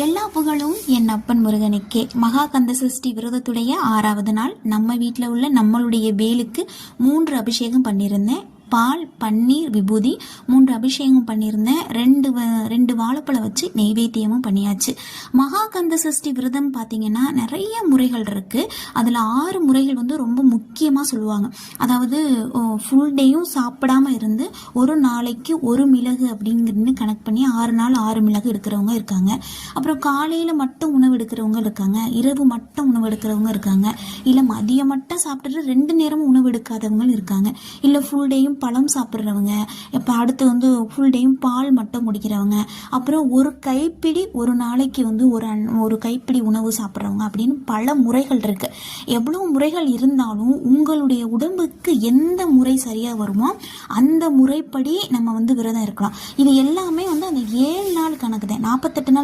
எல்லா புகழும் என் அப்பன் முருகனுக்கே. மகா கந்த சஷ்டி விரதத்துடைய 6வது நாள் நம்ம வீட்டில் உள்ள நம்மளுடைய வேலுக்கு 3 அபிஷேகம் பண்ணியிருந்தேன். பால், பன்னீர், விபூதி 3 அபிஷேகம் பண்ணியிருந்தேன். 2 வாழைப்பழம் வச்சு நெய்வேத்தியமும் பண்ணியாச்சு. மகா கந்த சஷ்டி விரதம் பார்த்தீங்கன்னா நிறைய முறைகள் இருக்குது. அதில் 6 முறைகள் ரொம்ப முக்கியமாக சொல்லுவாங்க. அதாவது ஃபுல் டேயும் சாப்பிடாம இருந்து ஒரு நாளைக்கு 1 மிளகு அப்படிங்கிறது கணக்கு பண்ணி 6 நாள் 6 மிளகு எடுக்கிறவங்க இருக்காங்க. அப்புறம் காலையில் மட்டும் உணவு எடுக்கிறவங்க இருக்காங்க, இரவு மட்டும் உணவு எடுக்கிறவங்க இருக்காங்க, இல்லை மதியம் மட்டும் சாப்பிட்டுட்டு 2 நேரமும் உணவு எடுக்காதவங்க இருக்காங்க, இல்லை ஃபுல் டேயும் பழம் சாப்பிட்றவங்க, இப்போ அடுத்து ஃபுல் டேயும் பால் மட்டும் குடிக்கிறவங்க, அப்புறம் ஒரு கைப்பிடி ஒரு நாளைக்கு ஒரு கைப்பிடி உணவு சாப்பிட்றவங்க அப்படின்னு பல முறைகள் இருக்கு. எவ்வளோ முறைகள் இருந்தாலும் உங்களுடைய உடம்புக்கு எந்த முறை சரியாக வருமோ அந்த முறைப்படி நம்ம விரதம் இருக்கலாம். இது எல்லாமே அந்த 7 நாள் கணக்கு தான். 48 நாள்